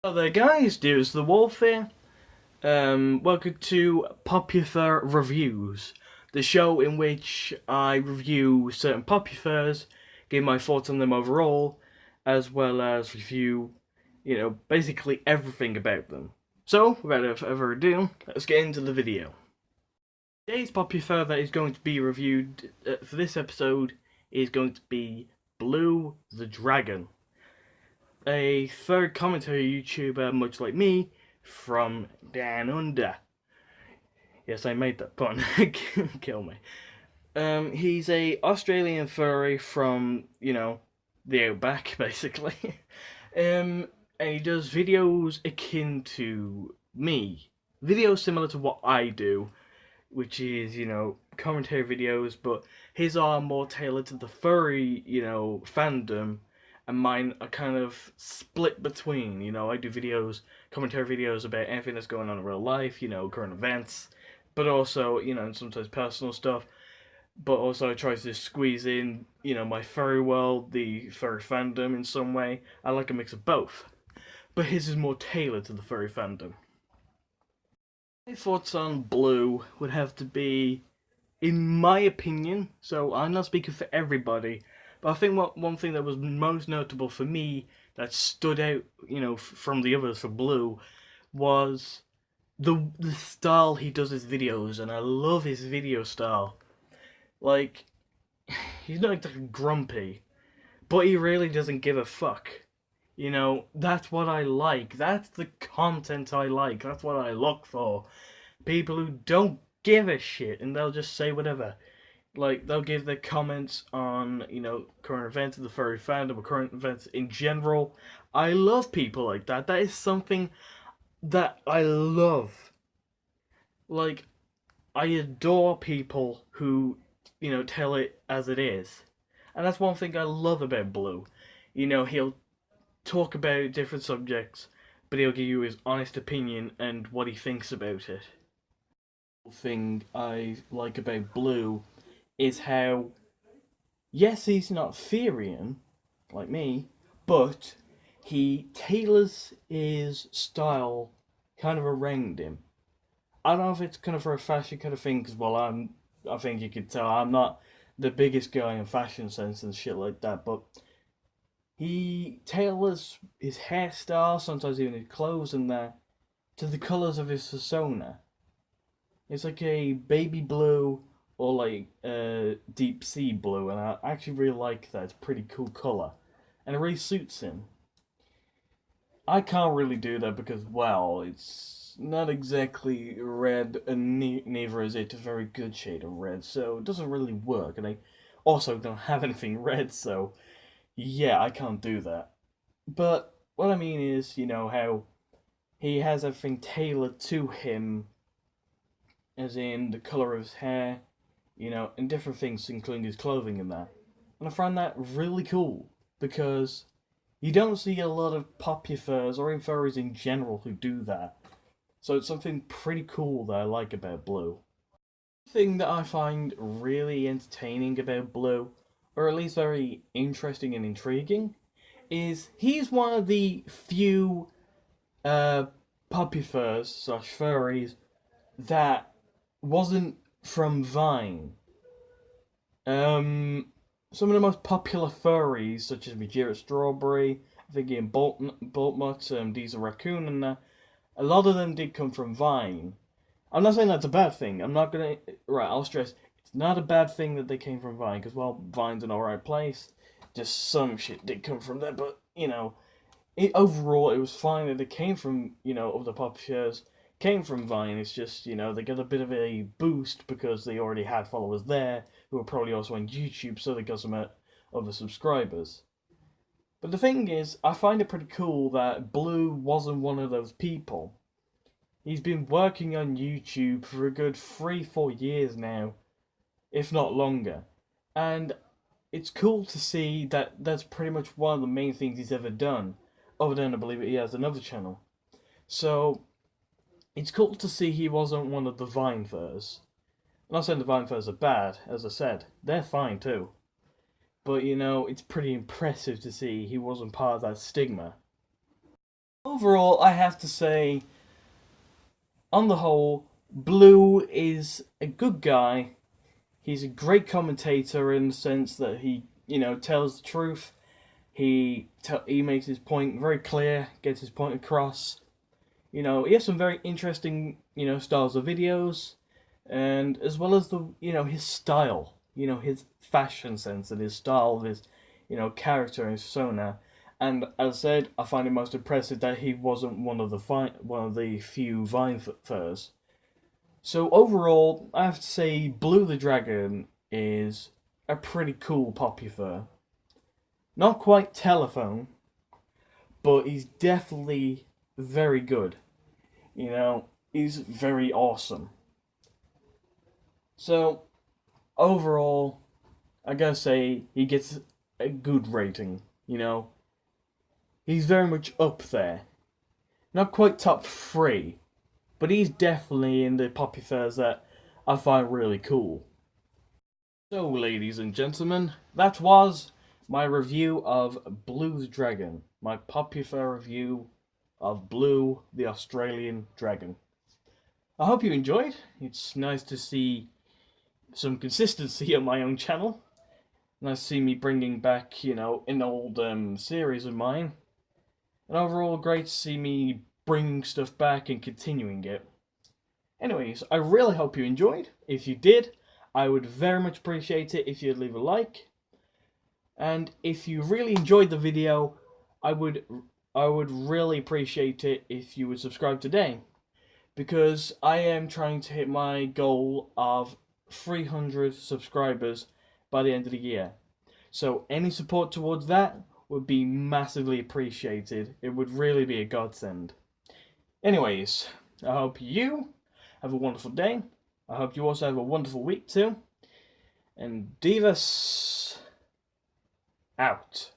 Hello there guys, Devus the Wolf here. Welcome to Popufur Reviews, the show in which I review certain Popufurs, give my thoughts on them overall, as well as review, basically everything about them. So, without further ado, let's get into the video. Today's Popufur that is going to be reviewed for this episode is going to be Blue the Dragon, a third commentary YouTuber much like me from down under. Yes, I made that pun. Kill me. He's a Australian furry from, the outback, basically. And he does videos akin to me. Videos similar to what I do, which is, commentary videos, but his are more tailored to the furry, fandom, and mine are kind of split between, I do videos, commentary videos about anything that's going on in real life, current events, but also, and sometimes personal stuff, but also I try to squeeze in, my furry world, the furry fandom in some way. I like a mix of both, but his is more tailored to the furry fandom. My thoughts on Blue would have to be, in my opinion, so I'm not speaking for everybody, but I think one thing that was most notable for me that stood out, from the others for Blue, was the style he does his videos, and I love his video style. Like, he's not exactly grumpy, but he really doesn't give a fuck. That's what I like. That's the content I like. That's what I look for. People who don't give a shit and they'll just say whatever. Like, they'll give their comments on, current events of the furry fandom or current events in general. I love people like that. That is something that I love. Like, I adore people who, tell it as it is. And that's one thing I love about Blue. He'll talk about different subjects, but he'll give you his honest opinion and what he thinks about it. Thing I like about Blue is how, yes, he's not Therian, like me, but he tailors his style kind of around him. I don't know if it's kind of for a fashion kind of thing, because, well, I think you could tell, I'm not the biggest guy in fashion sense and shit like that, but he tailors his hairstyle, sometimes even his clothes and that, to the colours of his persona. It's like a baby blue or like deep sea blue, and I actually really like that. It's a pretty cool colour, and it really suits him. I can't really do that because, well, it's not exactly red, and neither is it a very good shade of red, so it doesn't really work, and I also don't have anything red, so yeah, I can't do that. But what I mean is, how he has everything tailored to him, as in the colour of his hair, and different things, including his clothing and that. And I find that really cool, because you don't see a lot of Popufurs, or even furries in general, who do that. So it's something pretty cool that I like about Blue. The thing that I find really entertaining about Blue, or at least very interesting and intriguing, is he's one of the few Popufurs slash furries that wasn't from Vine. Some of the most popular furries, such as Vegeta Strawberry, I think in Boltmut, Diesel Raccoon, and that, a lot of them did come from Vine. I'm not saying that's a bad thing. I'm not gonna. Right, I'll stress, it's not a bad thing that they came from Vine, because, well, Vine's an alright place. Just some shit did come from there, but, overall, it was fine that they came from, other Popufurs. Came from Vine. It's just, they got a bit of a boost because they already had followers there who were probably also on YouTube, so they got some other subscribers. But the thing is, I find it pretty cool that Blue wasn't one of those people. He's been working on YouTube for a good 3-4 years now, if not longer. And it's cool to see that that's pretty much one of the main things he's ever done. Other than, I believe, he has another channel. So it's cool to see he wasn't one of the Vine furs. I'm not saying the Vine furs are bad, as I said. They're fine too. But, it's pretty impressive to see he wasn't part of that stigma. overall, I have to say, on the whole, Blue is a good guy. He's a great commentator in the sense that he, tells the truth. He makes his point very clear, gets his point across. He has some very interesting, styles of videos, and as well as his style, his fashion sense and his style, his, character and persona. And as I said, I find it most impressive that he wasn't one of the few Vinefurs. So overall, I have to say, Blue the Dragon is a pretty cool Popufur. Not quite telephone, but he's definitely very good. He's very awesome. So, overall, I gotta say, he gets a good rating, He's very much up there. Not quite top 3, but he's definitely in the Popufurs that I find really cool. So, ladies and gentlemen, that was my review of Blue the Dragon. My Popufur review of Blue the Australian Dragon. I hope you enjoyed. It's nice to see some consistency on my own channel. Nice to see me bringing back, an old series of mine. And overall, great to see me bringing stuff back and continuing it. Anyways, I really hope you enjoyed. If you did, I would very much appreciate it if you'd leave a like. And if you really enjoyed the video, I would really appreciate it if you would subscribe today. Because I am trying to hit my goal of 300 subscribers by the end of the year. So any support towards that would be massively appreciated. It would really be a godsend. Anyways, I hope you have a wonderful day. I hope you also have a wonderful week too. And Devus out.